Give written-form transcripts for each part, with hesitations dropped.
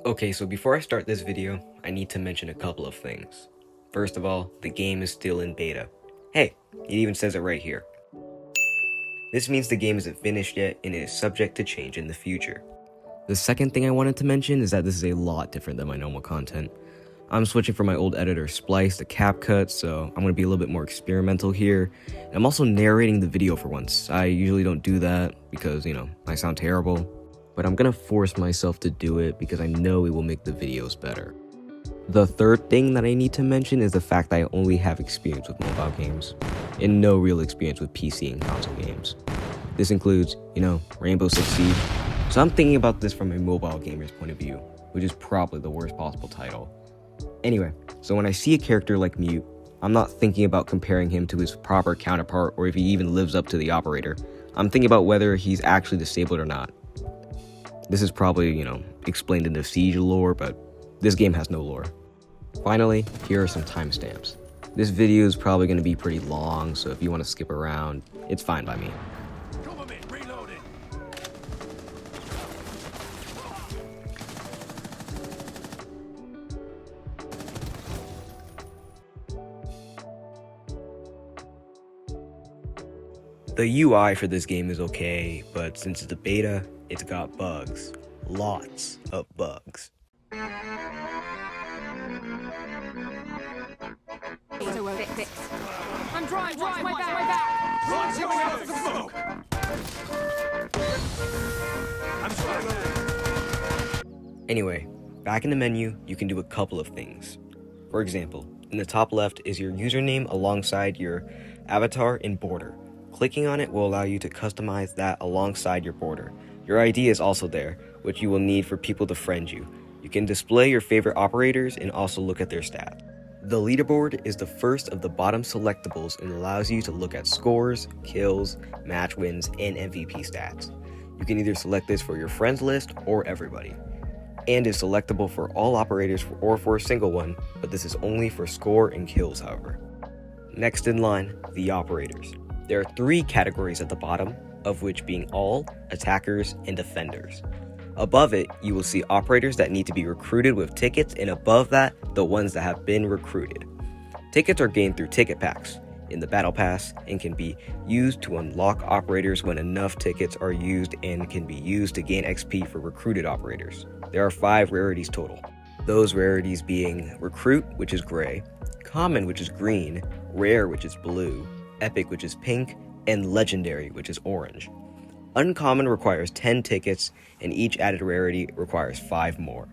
Okay, so before I start this video, I need to mention a couple of things. First of all, the game is still in beta. Hey, it even says it right here. This means the game isn't finished yet and it is subject to change in the future. The second thing I wanted to mention is that this is a lot different than my normal content. I'm switching from my old editor Splice to CapCut, so I'm going to be a little bit more experimental here. And I'm also narrating the video for once. I usually don't do that because, I sound terrible. But I'm going to force myself to do it because I know it will make the videos better. The third thing that I need to mention is the fact that I only have experience with mobile games and no real experience with PC and console games. This includes, Rainbow Six Siege. So I'm thinking about this from a mobile gamer's point of view, which is probably the worst possible title. Anyway, so when I see a character like Mute, I'm not thinking about comparing him to his proper counterpart or if he even lives up to the operator. I'm thinking about whether he's actually disabled or not. This is probably, explained in the Siege lore, but this game has no lore. Finally, here are some timestamps. This video is probably going to be pretty long, so if you want to skip around, it's fine by me. The UI for this game is okay, but since it's a beta, it's got bugs. Lots of bugs. I'm dry, my back! Anyway, back in the menu, you can do a couple of things. For example, in the top left is your username alongside your avatar and border. Clicking on it will allow you to customize that alongside your border. Your ID is also there, which you will need for people to friend you. You can display your favorite operators and also look at their stats. The leaderboard is the first of the bottom selectables and allows you to look at scores, kills, match wins, and MVP stats. You can either select this for your friends list or everybody, and is selectable for all operators or for a single one, but this is only for score and kills, however. Next in line, the operators. There are 3 categories at the bottom, of which being all, attackers, and defenders. Above it, you will see operators that need to be recruited with tickets, and above that, the ones that have been recruited. Tickets are gained through ticket packs in the battle pass and can be used to unlock operators when enough tickets are used and can be used to gain XP for recruited operators. There are 5 rarities total. Those rarities being Recruit, which is gray, Common, which is green, Rare, which is blue, Epic, which is pink, and Legendary, which is orange. Uncommon requires 10 tickets, and each added rarity requires 5 more.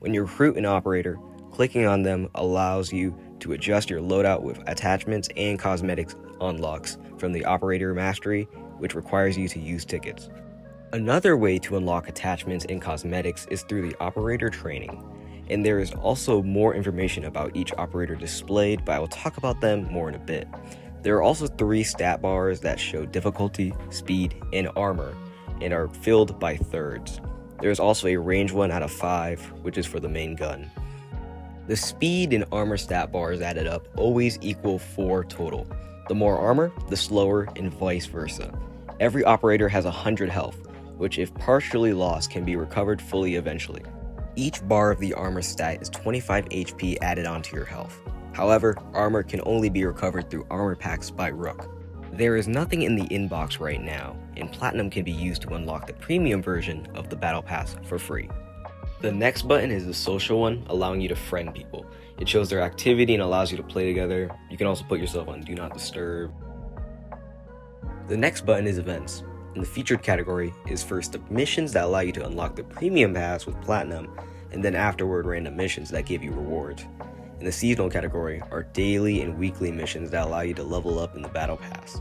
When you recruit an operator, clicking on them allows you to adjust your loadout with attachments and cosmetics unlocks from the operator mastery, which requires you to use tickets. Another way to unlock attachments and cosmetics is through the operator training, and there is also more information about each operator displayed, but I will talk about them more in a bit. There are also 3 stat bars that show difficulty, speed, and armor, and are filled by thirds. There is also a range 1 out of 5, which is for the main gun. The speed and armor stat bars added up always equal 4 total. The more armor, the slower, and vice versa. Every operator has 100 health, which if partially lost can be recovered fully eventually. Each bar of the armor stat is 25 HP added onto your health. However, armor can only be recovered through armor packs by Rook. There is nothing in the inbox right now, and Platinum can be used to unlock the premium version of the Battle Pass for free. The next button is the social one, allowing you to friend people. It shows their activity and allows you to play together. You can also put yourself on Do Not Disturb. The next button is events, and the featured category is first the missions that allow you to unlock the premium pass with Platinum, and then afterward random missions that give you rewards. In the seasonal category are daily and weekly missions that allow you to level up in the battle pass.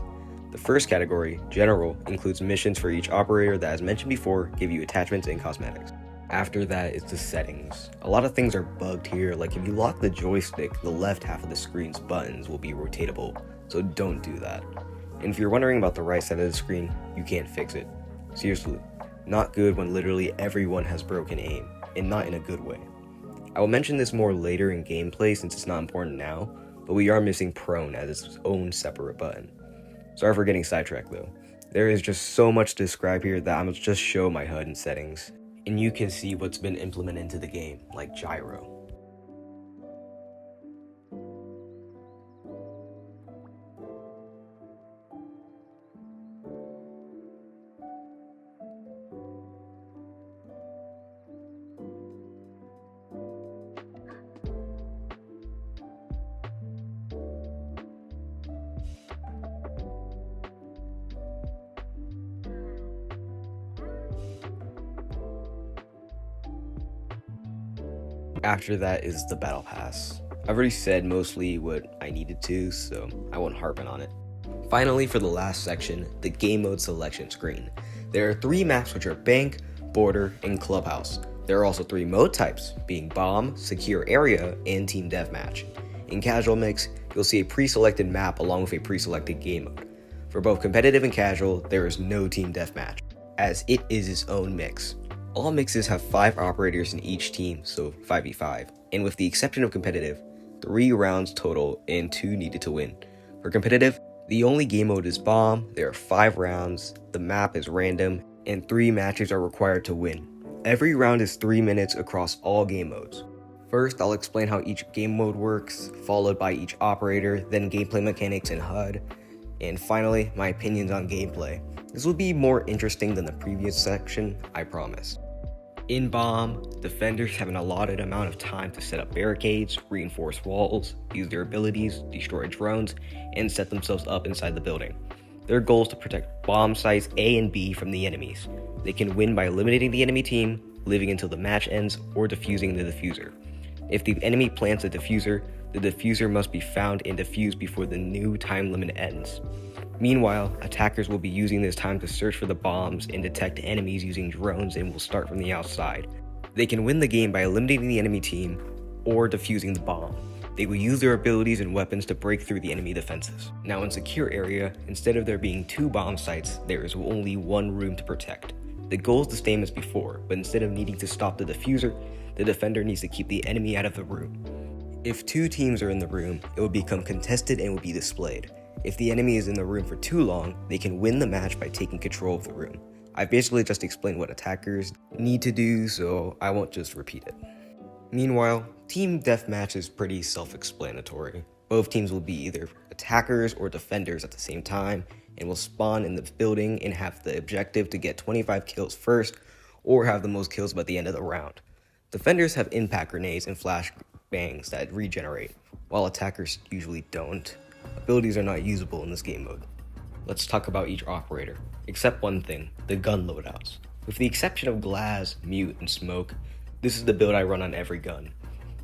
The first category, general, includes missions for each operator that, as mentioned before, give you attachments and cosmetics. After that is the settings. A lot of things are bugged here, like if you lock the joystick, the left half of the screen's buttons will be rotatable, so don't do that. And if you're wondering about the right side of the screen, you can't fix it. Seriously, not good when literally everyone has broken aim, and not in a good way. I will mention this more later in gameplay since it's not important now, but we are missing prone as its own separate button. Sorry for getting sidetracked though. There is just so much to describe here that I'm going to just show my HUD and settings. and you can see what's been implemented into the game, like gyro. After that is the battle pass. I've already said mostly what I needed to, so I won't harp on it. Finally, for the last section, the game mode selection screen. There are 3 maps, which are Bank, Border, and Clubhouse. There are also 3 mode types, being Bomb, Secure Area, and Team Deathmatch. In Casual Mix, you'll see a pre-selected map along with a pre-selected game mode. For both competitive and casual, there is no Team Deathmatch, as it is its own mix. All mixes have 5 operators in each team, so 5v5, and with the exception of competitive, 3 rounds total and 2 needed to win. For competitive, the only game mode is Bomb, there are 5 rounds, the map is random, and 3 matches are required to win. Every round is 3 minutes across all game modes. First, I'll explain how each game mode works, followed by each operator, then gameplay mechanics and HUD, and finally, my opinions on gameplay. This will be more interesting than the previous section, I promise. In Bomb, defenders have an allotted amount of time to set up barricades, reinforce walls, use their abilities, destroy drones, and set themselves up inside the building. Their goal is to protect bomb sites A and B from the enemies. They can win by eliminating the enemy team, living until the match ends, or defusing the diffuser. If the enemy plants a diffuser, the diffuser must be found and defused before the new time limit ends. Meanwhile, attackers will be using this time to search for the bombs and detect enemies using drones and will start from the outside. They can win the game by eliminating the enemy team or defusing the bomb. They will use their abilities and weapons to break through the enemy defenses. Now in Secure Area, instead of there being 2 bomb sites, there is only 1 room to protect. The goal is the same as before, but instead of needing to stop the diffuser, the defender needs to keep the enemy out of the room. If 2 teams are in the room, it will become contested and will be displayed. If the enemy is in the room for too long, they can win the match by taking control of the room. I basically just explained what attackers need to do, so I won't just repeat it. Meanwhile, Team Deathmatch is pretty self-explanatory. Both teams will be either attackers or defenders at the same time, and will spawn in the building and have the objective to get 25 kills first, or have the most kills by the end of the round. Defenders have impact grenades and flash bangs that regenerate, while attackers usually don't. Abilities are not usable in this game mode. Let's talk about each operator, except one thing, the gun loadouts. With the exception of Glass, Mute, and Smoke, this is the build I run on every gun.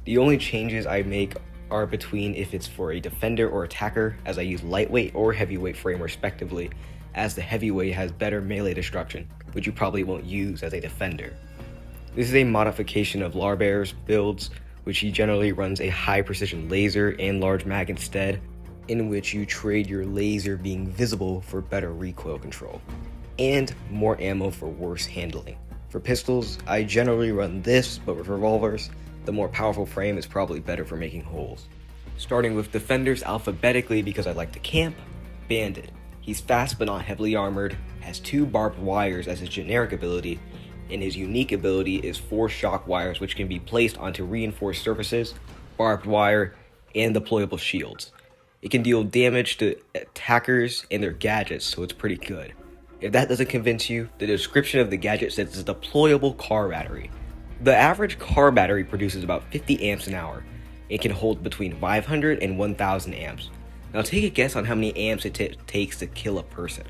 The only changes I make are between if it's for a defender or attacker, as I use lightweight or heavyweight frame respectively, as the heavyweight has better melee destruction, which you probably won't use as a defender. This is a modification of Larrbear's builds, which he generally runs a high precision laser and large mag instead, in which you trade your laser being visible for better recoil control, and more ammo for worse handling. For pistols, I generally run this, but with revolvers, the more powerful frame is probably better for making holes. Starting with defenders alphabetically because I like to camp, Bandit. He's fast but not heavily armored, has 2 barbed wires as his generic ability, and his unique ability is 4 shock wires which can be placed onto reinforced surfaces, barbed wire, and deployable shields. It can deal damage to attackers and their gadgets, so it's pretty good. If that doesn't convince you, the description of the gadget says it's a deployable car battery. The average car battery produces about 50 amps an hour. It can hold between 500 and 1000 amps. Now take a guess on how many amps it takes to kill a person.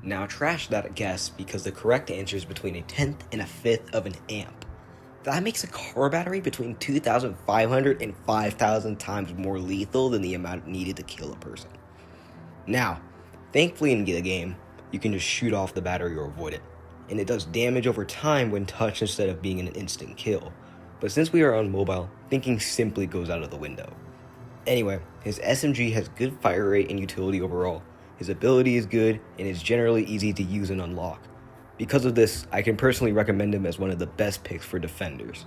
Now trash that guess because the correct answer is between a 10th and a 5th of an amp. That makes a car battery between 2,500 and 5,000 times more lethal than the amount needed to kill a person. Now, thankfully in the game, you can just shoot off the battery or avoid it, and it does damage over time when touched instead of being an instant kill. But since we are on mobile, thinking simply goes out of the window. Anyway, his SMG has good fire rate and utility overall. His ability is good and is generally easy to use and unlock. Because of this, I can personally recommend him as one of the best picks for defenders.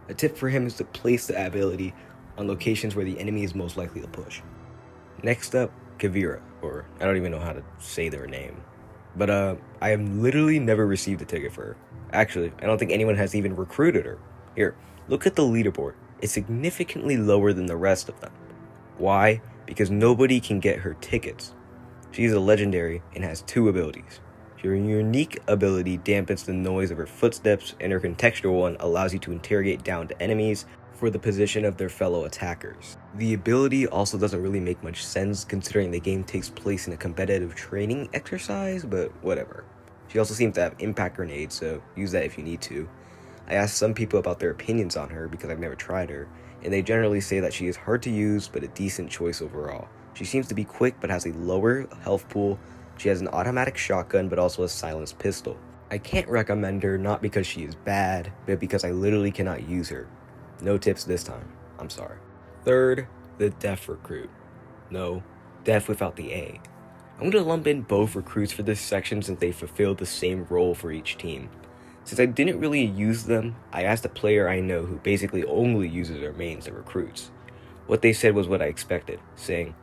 A tip for him is to place the ability on locations where the enemy is most likely to push. Next up, Kavira, or I don't even know how to say their name. But I have literally never received a ticket for her. Actually, I don't think anyone has even recruited her. Here, look at the leaderboard. It's significantly lower than the rest of them. Why? Because nobody can get her tickets. She's a legendary and has 2 abilities. Her unique ability dampens the noise of her footsteps, and her contextual one allows you to interrogate downed enemies for the position of their fellow attackers. The ability also doesn't really make much sense considering the game takes place in a competitive training exercise, but whatever. She also seems to have impact grenades, so use that if you need to. I asked some people about their opinions on her because I've never tried her, and they generally say that she is hard to use but a decent choice overall. She seems to be quick but has a lower health pool. She has an automatic shotgun but also a silenced pistol. I can't recommend her not because she is bad, but because I literally cannot use her. No tips this time, I'm sorry. Third, the Deaf Recruit. No, Deaf without the A. I'm going to lump in both recruits for this section since they fulfill the same role for each team. Since I didn't really use them, I asked a player I know who basically only uses their mains and recruits. What they said was what I expected, saying,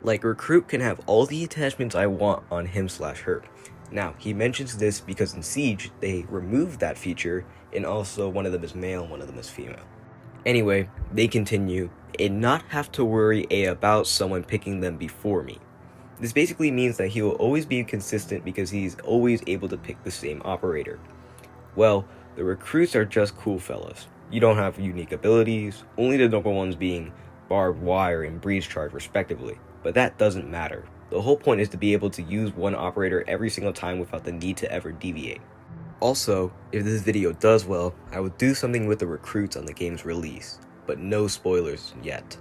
like, recruit can have all the attachments I want on him/her. Now, he mentions this because in Siege, they removed that feature, and also one of them is male and one of them is female. Anyway, they continue, and not have to worry about someone picking them before me. This basically means that he will always be consistent because he's always able to pick the same operator. Well, the recruits are just cool fellas. You don't have unique abilities, only the normal ones being barbed wire and breeze charge respectively, but that doesn't matter. The whole point is to be able to use one operator every single time without the need to ever deviate. Also, if this video does well, I will do something with the recruits on the game's release, but no spoilers yet.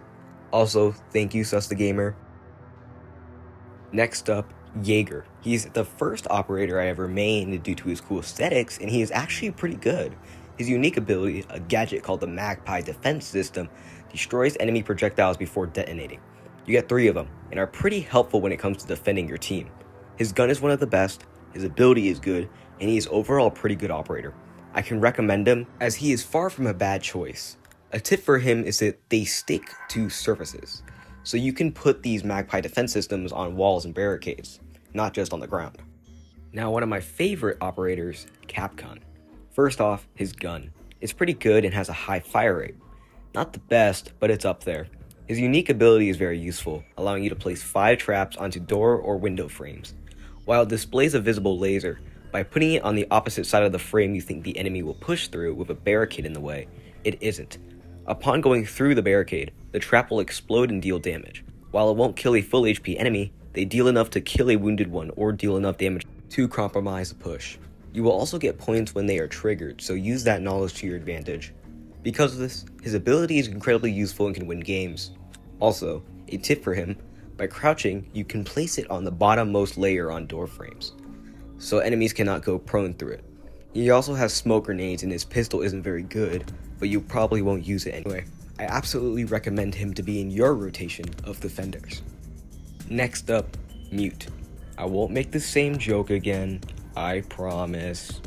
Also, thank you SusTheGamer. Next up, Jaeger. He's the first operator I ever mained due to his cool aesthetics, and he is actually pretty good. His unique ability, a gadget called the Magpie Defense System, destroys enemy projectiles before detonating. You get 3 of them, and are pretty helpful when it comes to defending your team. His gun is one of the best, his ability is good, and he is overall a pretty good operator. I can recommend him, as he is far from a bad choice. A tip for him is that they stick to surfaces, so you can put these Magpie defense systems on walls and barricades, not just on the ground. Now, one of my favorite operators, CapCut. First off, his gun. It's pretty good and has a high fire rate. Not the best, but it's up there. His unique ability is very useful, allowing you to place 5 traps onto door or window frames. While it displays a visible laser, by putting it on the opposite side of the frame you think the enemy will push through with a barricade in the way, it isn't. Upon going through the barricade, the trap will explode and deal damage. While it won't kill a full HP enemy, they deal enough to kill a wounded one or deal enough damage to compromise a push. You will also get points when they are triggered, so use that knowledge to your advantage. Because of this, his ability is incredibly useful and can win games. Also, a tip for him, by crouching, you can place it on the bottommost layer on door frames, so enemies cannot go prone through it. He also has smoke grenades and his pistol isn't very good, but you probably won't use it anyway. I absolutely recommend him to be in your rotation of defenders. Next up, Mute. I won't make the same joke again, I promise.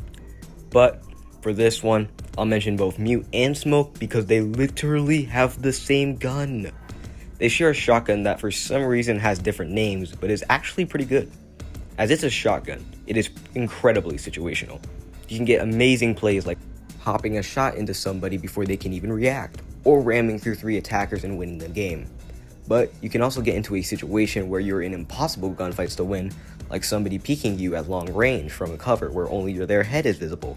But for this one, I'll mention both Mute and Smoke because they literally have the same gun. They share a shotgun that for some reason has different names, but is actually pretty good. As it's a shotgun, it is incredibly situational. You can get amazing plays like popping a shot into somebody before they can even react, or ramming through 3 attackers and winning the game. But you can also get into a situation where you're in impossible gunfights to win, like somebody peeking you at long range from a cover where only their head is visible,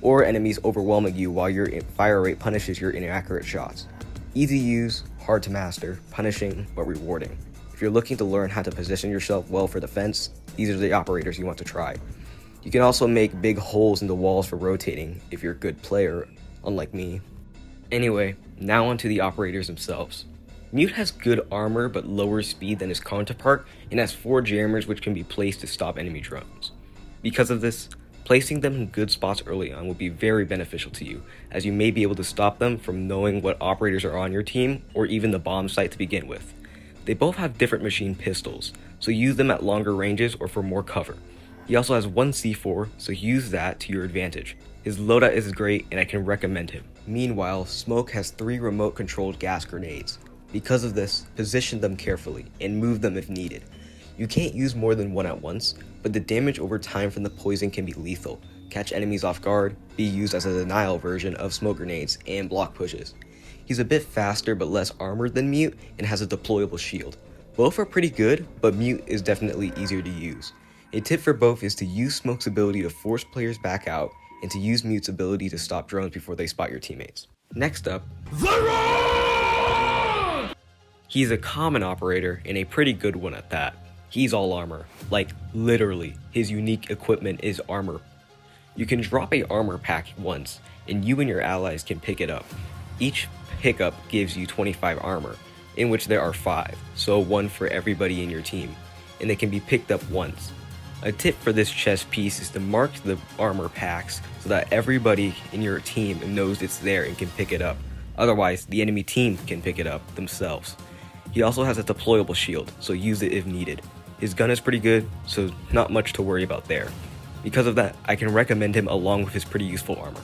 or enemies overwhelming you while your fire rate punishes your inaccurate shots. Easy use, hard to master, punishing, but rewarding. If you're looking to learn how to position yourself well for defense, these are the operators you want to try. You can also make big holes in the walls for rotating if you're a good player, unlike me. Anyway, now onto the operators themselves. Mute has good armor but lower speed than his counterpart and has 4 jammers which can be placed to stop enemy drones. Because of this, placing them in good spots early on will be very beneficial to you, as you may be able to stop them from knowing what operators are on your team or even the bomb site to begin with. They both have different machine pistols, so use them at longer ranges or for more cover. He also has 1 C4, so use that to your advantage. His loadout is great and I can recommend him. Meanwhile, Smoke has 3 remote-controlled gas grenades. Because of this, position them carefully and move them if needed. You can't use more than one at once, but the damage over time from the poison can be lethal, catch enemies off guard, be used as a denial version of smoke grenades, and block pushes. He's a bit faster but less armored than Mute and has a deployable shield. Both are pretty good, but Mute is definitely easier to use. A tip for both is to use Smoke's ability to force players back out, and to use Mute's ability to stop drones before they spot your teammates. Next up, he's a common operator and a pretty good one at that. He's all armor. Like, literally, his unique equipment is armor. You can drop a armor pack once, and you and your allies can pick it up. Each pickup gives you 25 armor, in which there are 5, so 1 for everybody in your team, and they can be picked up once. A tip for this chest piece is to mark the armor packs so that everybody in your team knows it's there and can pick it up. Otherwise, the enemy team can pick it up themselves. He also has a deployable shield, so use it if needed. His gun is pretty good, so not much to worry about there. Because of that, I can recommend him along with his pretty useful armor.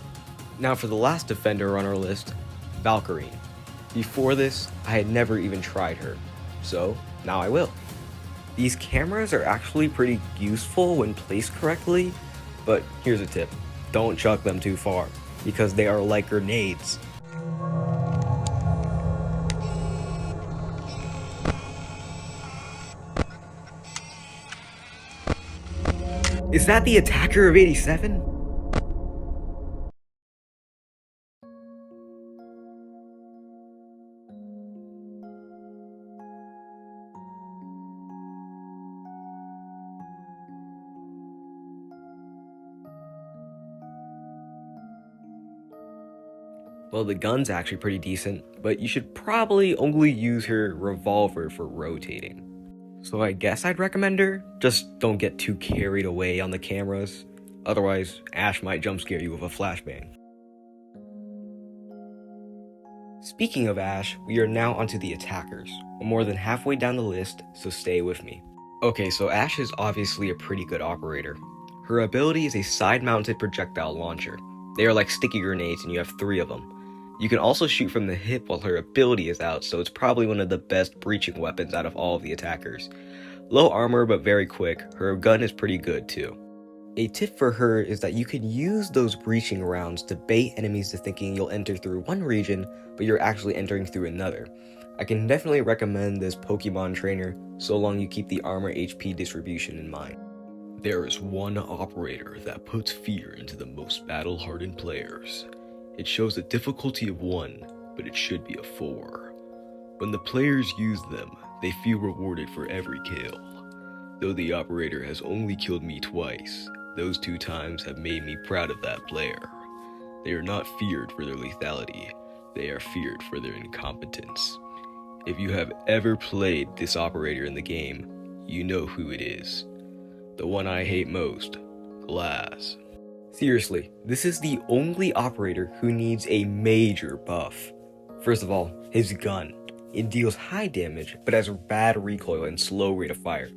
Now for the last defender on our list, Valkyrie. Before this, I had never even tried her, so now I will. These cameras are actually pretty useful when placed correctly, but here's a tip. Don't chuck them too far, because they are like grenades. Is that the attacker of 87? Well, the gun's actually pretty decent, but you should probably only use her revolver for rotating. So I guess I'd recommend her, just don't get too carried away on the cameras, otherwise Ash might jump scare you with a flashbang. Speaking of Ash, we are now onto the attackers. We're more than halfway down the list, so stay with me. Okay, so Ash is obviously a pretty good operator. Her ability is a side-mounted projectile launcher. They are like sticky grenades and you have 3 of them. You can also shoot from the hip while her ability is out, so it's probably one of the best breaching weapons out of all of the attackers. Low armor but very quick, her gun is pretty good too. A tip for her is that you can use those breaching rounds to bait enemies to thinking you'll enter through one region, but you're actually entering through another. I can definitely recommend this Pokemon trainer, so long you keep the armor HP distribution in mind. There is one operator that puts fear into the most battle-hardened players. It shows a difficulty of 1, but it should be a 4. When the players use them, they feel rewarded for every kill. Though the operator has only killed me twice, those 2 times have made me proud of that player. They are not feared for their lethality, they are feared for their incompetence. If you have ever played this operator in the game, you know who it is. The one I hate most, Glass. Seriously, this is the only operator who needs a major buff. First of all, his gun. It deals high damage, but has bad recoil and slow rate of fire.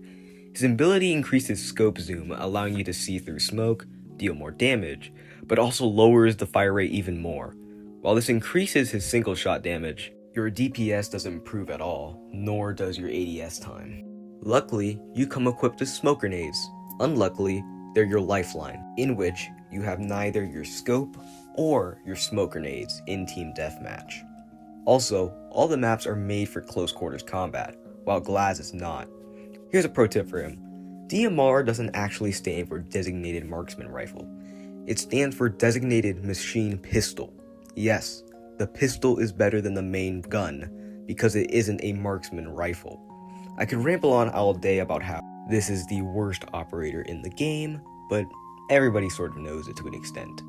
His ability increases scope zoom, allowing you to see through smoke, deal more damage, but also lowers the fire rate even more. While this increases his single shot damage, your DPS doesn't improve at all, nor does your ADS time. Luckily, you come equipped with smoke grenades. Unluckily, they're your lifeline, in which you have neither your scope or your smoke grenades in Team Deathmatch. Also, all the maps are made for close quarters combat, while Glaz is not. Here's a pro tip for him. DMR doesn't actually stand for Designated Marksman Rifle. It stands for Designated Machine Pistol. Yes, the pistol is better than the main gun, because it isn't a marksman rifle. I could ramble on all day about how this is the worst operator in the game, but everybody sort of knows it to an extent.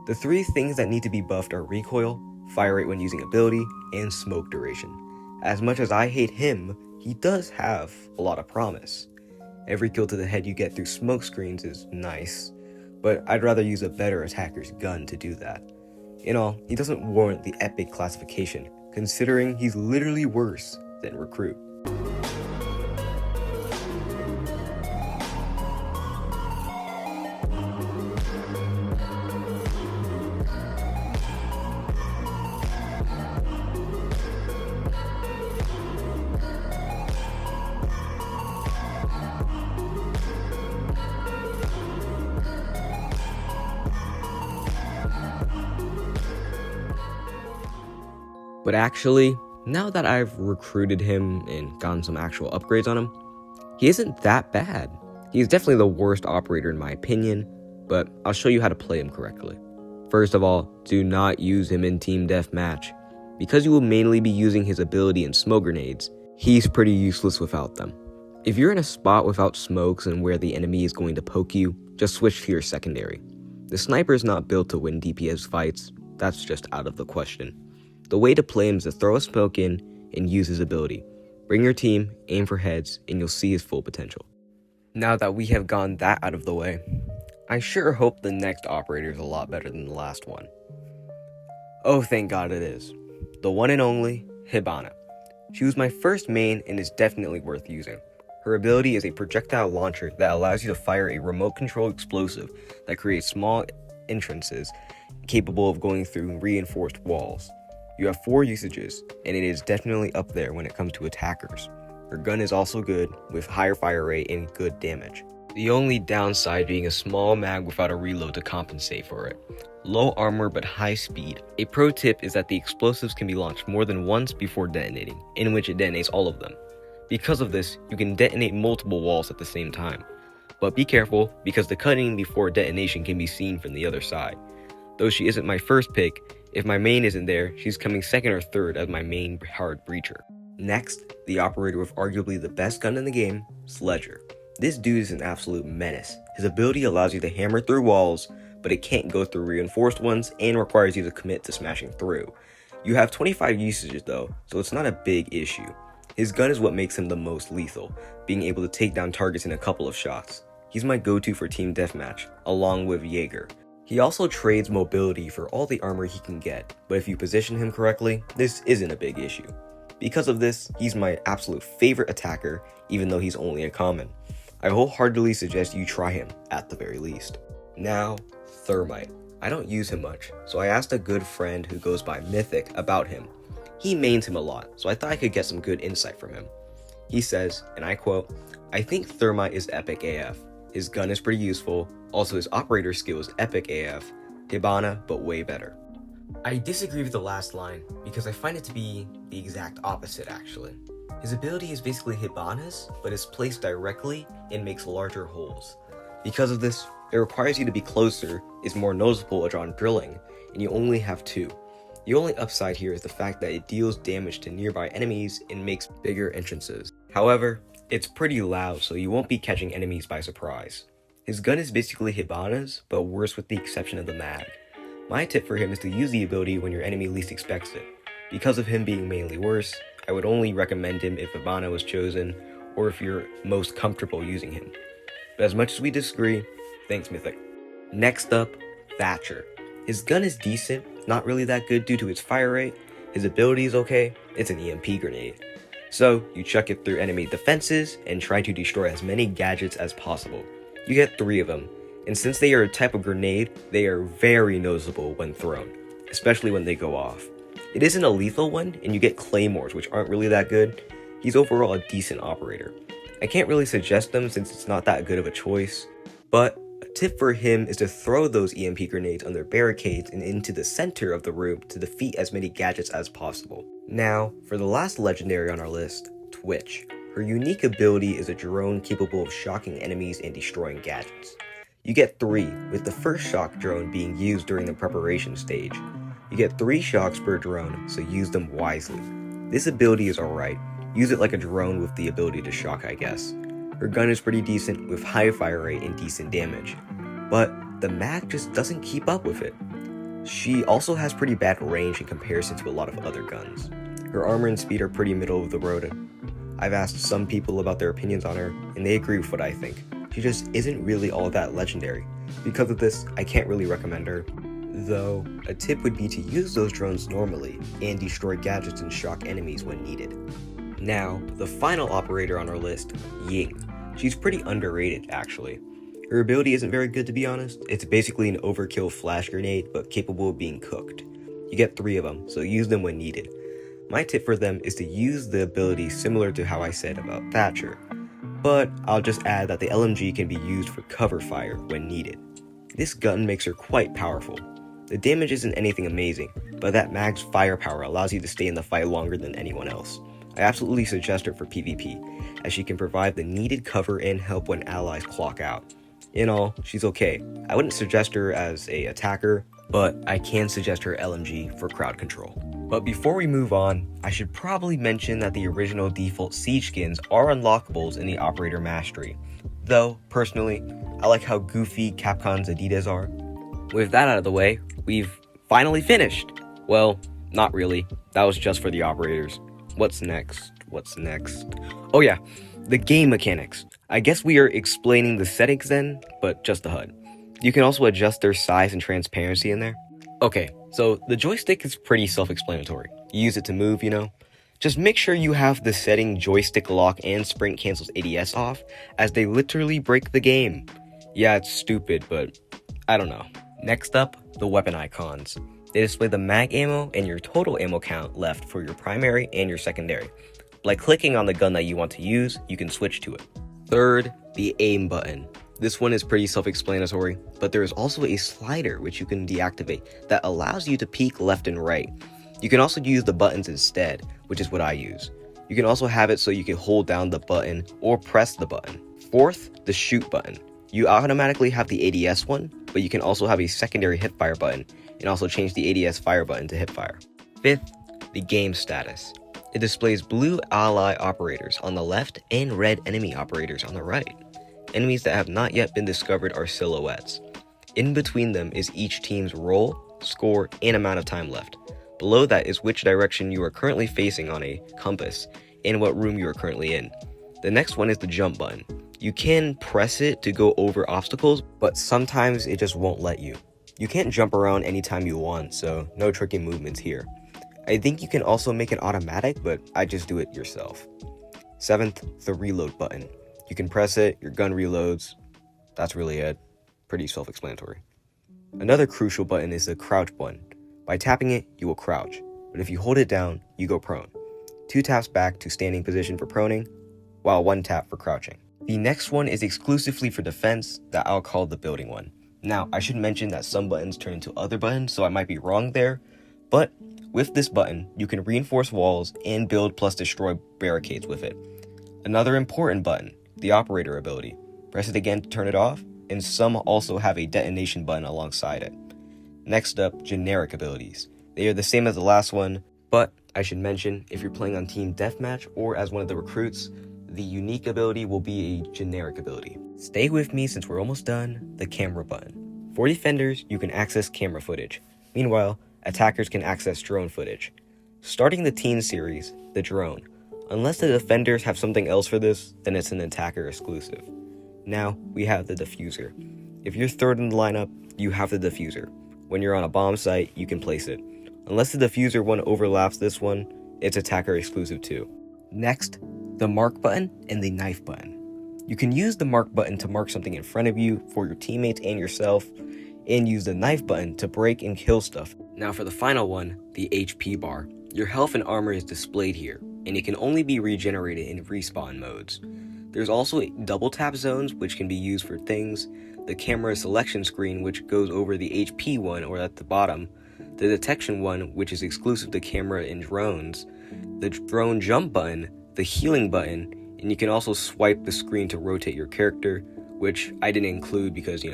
The 3 things that need to be buffed are recoil, fire rate when using ability, and smoke duration. As much as I hate him, he does have a lot of promise. Every kill to the head you get through smoke screens is nice, but I'd rather use a better attacker's gun to do that. In all, he doesn't warrant the epic classification, considering he's literally worse than Recruit. But actually, now that I've recruited him and gotten some actual upgrades on him, he isn't that bad. He's definitely the worst operator in my opinion, but I'll show you how to play him correctly. First of all, do not use him in team deathmatch. Because you will mainly be using his ability in smoke grenades, he's pretty useless without them. If you're in a spot without smokes and where the enemy is going to poke you, just switch to your secondary. The sniper is not built to win DPS fights, that's just out of the question. The way to play him is to throw a smoke in and use his ability. Bring your team, aim for heads, and you'll see his full potential. Now that we have gotten that out of the way, I sure hope the next operator is a lot better than the last one. Oh, thank God it is. The one and only Hibana. She was my first main and is definitely worth using. Her ability is a projectile launcher that allows you to fire a remote control explosive that creates small entrances capable of going through reinforced walls. You have 4 usages, and it is definitely up there when it comes to attackers. Her gun is also good, with higher fire rate and good damage. The only downside being a small mag without a reload to compensate for it. Low armor but high speed. A pro tip is that the explosives can be launched more than once before detonating, in which it detonates all of them. Because of this, you can detonate multiple walls at the same time. But be careful, because the cutting before detonation can be seen from the other side. Though she isn't my first pick, if my main isn't there, she's coming second or third as my main hard breacher. Next, the operator with arguably the best gun in the game, Sledger. This dude is an absolute menace. His ability allows you to hammer through walls, but it can't go through reinforced ones and requires you to commit to smashing through. You have 25 usages though, so it's not a big issue. His gun is what makes him the most lethal, being able to take down targets in a couple of shots. He's my go-to for team deathmatch, along with Jaeger. He also trades mobility for all the armor he can get, but if you position him correctly, this isn't a big issue. Because of this, he's my absolute favorite attacker, even though he's only a common. I wholeheartedly suggest you try him, at the very least. Now, Thermite. I don't use him much, so I asked a good friend who goes by Mythic about him. He mains him a lot, so I thought I could get some good insight from him. He says, and I quote, "I think Thermite is epic AF. His gun is pretty useful, also his operator skill is epic AF. Hibana, but way better." I disagree with the last line, because I find it to be the exact opposite actually. His ability is basically Hibana's, but is placed directly and makes larger holes. Because of this, it requires you to be closer, is more noticeable on drilling, and you only have 2. The only upside here is the fact that it deals damage to nearby enemies and makes bigger entrances. However, it's pretty loud, so you won't be catching enemies by surprise. His gun is basically Hibana's, but worse with the exception of the mag. My tip for him is to use the ability when your enemy least expects it. Because of him being mainly worse, I would only recommend him if Hibana was chosen, or if you're most comfortable using him. But as much as we disagree, thanks Mythic. Next up, Thatcher. His gun is decent, not really that good due to its fire rate. His ability is okay, it's an EMP grenade. So, you chuck it through enemy defenses and try to destroy as many gadgets as possible. You get 3 of them, and since they are a type of grenade, they are very noticeable when thrown, especially when they go off. It isn't a lethal one, and you get claymores, which aren't really that good. He's overall a decent operator. I can't really suggest them since it's not that good of a choice, but a tip for him is to throw those EMP grenades under barricades and into the center of the room to defeat as many gadgets as possible. Now, for the last legendary on our list, Twitch. Her unique ability is a drone capable of shocking enemies and destroying gadgets. You get 3, with the first shock drone being used during the preparation stage. You get 3 shocks per drone, so use them wisely. This ability is alright. Use it like a drone with the ability to shock, I guess. Her gun is pretty decent with high fire rate and decent damage, but the mag just doesn't keep up with it. She also has pretty bad range in comparison to a lot of other guns. Her armor and speed are pretty middle of the road. I've asked some people about their opinions on her, and they agree with what I think. She just isn't really all that legendary. Because of this, I can't really recommend her. Though, a tip would be to use those drones normally, and destroy gadgets and shock enemies when needed. Now, the final operator on our list, Ying. She's pretty underrated, actually. Her ability isn't very good to be honest. It's basically an overkill flash grenade, but capable of being cooked. You get 3 of them, so use them when needed. My tip for them is to use the ability similar to how I said about Thatcher, but I'll just add that the LMG can be used for cover fire when needed. This gun makes her quite powerful. The damage isn't anything amazing, but that mag's firepower allows you to stay in the fight longer than anyone else. I absolutely suggest her for PvP, as she can provide the needed cover and help when allies clock out. In all, she's okay. I wouldn't suggest her as a attacker, but I can suggest her LMG for crowd control. But before we move on, I should probably mention that the original default Siege skins are unlockables in the Operator Mastery. Though, personally, I like how goofy Capcom's Adidas are. With that out of the way, we've finally finished! Well, not really. That was just for the operators. What's next? Oh yeah, the game mechanics. I guess we are explaining the settings then, but just the HUD. You can also adjust their size and transparency in there. Okay, so the joystick is pretty self-explanatory. You use it to move, Just make sure you have the setting joystick lock and sprint cancels ADS off, as they literally break the game. Yeah, it's stupid, but I don't know. Next up, the weapon icons. They display the mag ammo and your total ammo count left for your primary and your secondary. By clicking on the gun that you want to use, you can switch to it. Third, the aim button. This one is pretty self-explanatory, but there is also a slider which you can deactivate that allows you to peek left and right. You can also use the buttons instead, which is what I use. You can also have it so you can hold down the button or press the button. Fourth, the shoot button. You automatically have the ADS one, but you can also have a secondary hipfire button and also change the ADS fire button to hipfire. Fifth, the game status. It displays blue ally operators on the left and red enemy operators on the right. Enemies that have not yet been discovered are silhouettes. In between them is each team's role, score, and amount of time left. Below that is which direction you are currently facing on a compass and what room you are currently in. The next one is the jump button. You can press it to go over obstacles, but sometimes it just won't let you. You can't jump around anytime you want, so no tricky movements here. I think you can also make it automatic, but I just do it yourself. Seventh, the reload button. You can press it, your gun reloads. That's really it. Pretty self-explanatory. Another crucial button is the crouch button. By tapping it, you will crouch, but if you hold it down, you go prone. 2 taps back to standing position for proning, while 1 tap for crouching. The next one is exclusively for defense that I'll call the building one. Now, I should mention that some buttons turn into other buttons, so I might be wrong there, but with this button, you can reinforce walls and build plus destroy barricades with it. Another important button, the operator ability. Press it again to turn it off, and some also have a detonation button alongside it. Next up, generic abilities. They are the same as the last one, but I should mention, if you're playing on Team Deathmatch or as one of the recruits, the unique ability will be a generic ability. Stay with me since we're almost done, the camera button. For defenders, you can access camera footage. Meanwhile, attackers can access drone footage. Starting the teen series, the drone. Unless the defenders have something else for this, then it's an attacker exclusive. Now, we have the diffuser. If you're third in the lineup, you have the diffuser. When you're on a bomb site, you can place it. Unless the diffuser one overlaps this one, it's attacker exclusive too. Next, the mark button and the knife button. You can use the mark button to mark something in front of you for your teammates and yourself, and use the knife button to break and kill stuff. Now for the final one, the HP bar. Your health and armor is displayed here, and it can only be regenerated in respawn modes. There's also double tap zones, which can be used for things, the camera selection screen, which goes over the HP one or at the bottom, the detection one, which is exclusive to camera and drones, the drone jump button, the healing button, and you can also swipe the screen to rotate your character, which I didn't include because,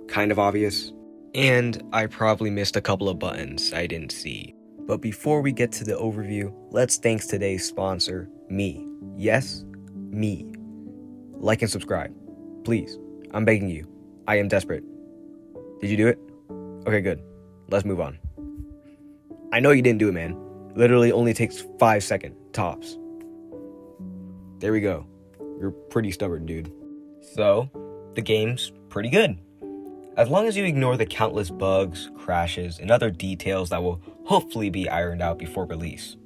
kind of obvious. And I probably missed a couple of buttons I didn't see. But before we get to the overview, let's thank today's sponsor, me. Yes, me. Like and subscribe. Please, I'm begging you. I am desperate. Did you do it? Okay, good. Let's move on. I know you didn't do it, man. Literally only takes 5 seconds, tops. There we go. You're pretty stubborn, dude. So, the game's pretty good. As long as you ignore the countless bugs, crashes, and other details that will hopefully be ironed out before release.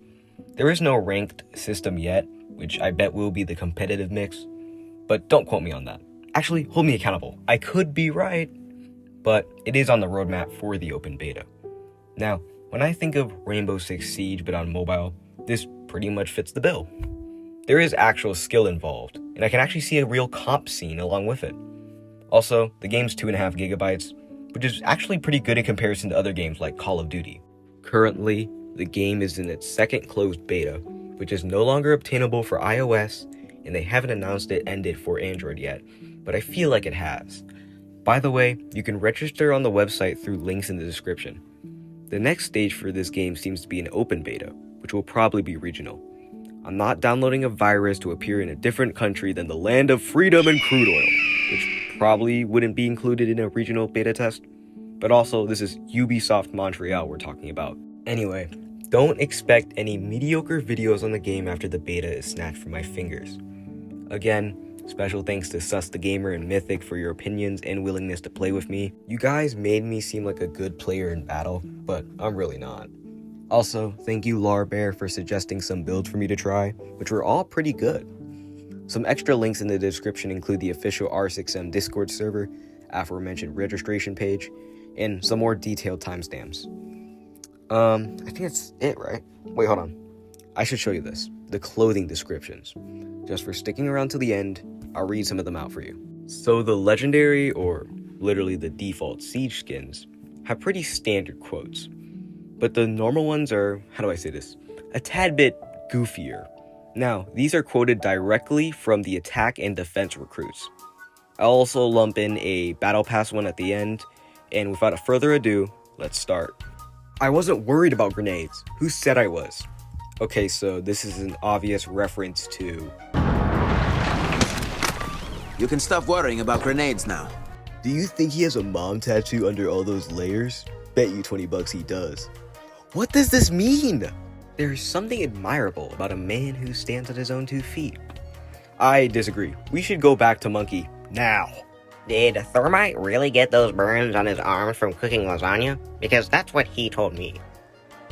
There is no ranked system yet, which I bet will be the competitive mix, but don't quote me on that. Actually, hold me accountable. I could be right, but it is on the roadmap for the open beta. Now, when I think of Rainbow Six Siege but on mobile, this pretty much fits the bill. There is actual skill involved, and I can actually see a real comp scene along with it. Also, the game's 2.5 gigabytes, which is actually pretty good in comparison to other games like Call of Duty. Currently, the game is in its second closed beta, which is no longer obtainable for iOS, and they haven't announced it ended for Android yet, but I feel like it has. By the way, you can register on the website through links in the description. The next stage for this game seems to be an open beta, which will probably be regional. I'm not downloading a virus to appear in a different country than the land of freedom and crude oil, which probably wouldn't be included in a regional beta test. But also, this is Ubisoft Montreal we're talking about. Anyway, don't expect any mediocre videos on the game after the beta is snatched from my fingers. Again, special thanks to SusTheGamer and Mythic for your opinions and willingness to play with me. You guys made me seem like a good player in battle, but I'm really not. Also, thank you Larrbear for suggesting some builds for me to try, which were all pretty good. Some extra links in the description include the official R6M Discord server, aforementioned registration page, and some more detailed timestamps. I think that's it, right? Wait, hold on. I should show you this. The clothing descriptions. Just for sticking around to the end, I'll read some of them out for you. So the legendary, or literally the default siege skins, have pretty standard quotes. But the normal ones are, how do I say this? A tad bit goofier. Now, these are quoted directly from the attack and defense recruits. I'll also lump in a battle pass one at the end, and without further ado, let's start. I wasn't worried about grenades. Who said I was? Okay, so this is an obvious reference to... You can stop worrying about grenades now. Do you think he has a mom tattoo under all those layers? Bet you $20 he does. What does this mean? There's something admirable about a man who stands on his own 2 feet. I disagree. We should go back to Monkey now. Did Thermite really get those burns on his arms from cooking lasagna? Because that's what he told me.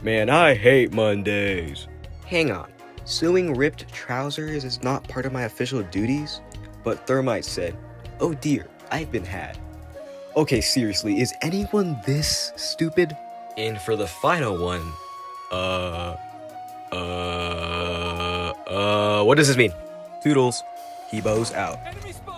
Man, I hate Mondays. Hang on. Sewing ripped trousers is not part of my official duties? But Thermite said, oh dear, I've been had. Okay, seriously, is anyone this stupid? And for the final one, what does this mean? Toodles. He bows out. Enemy spotted!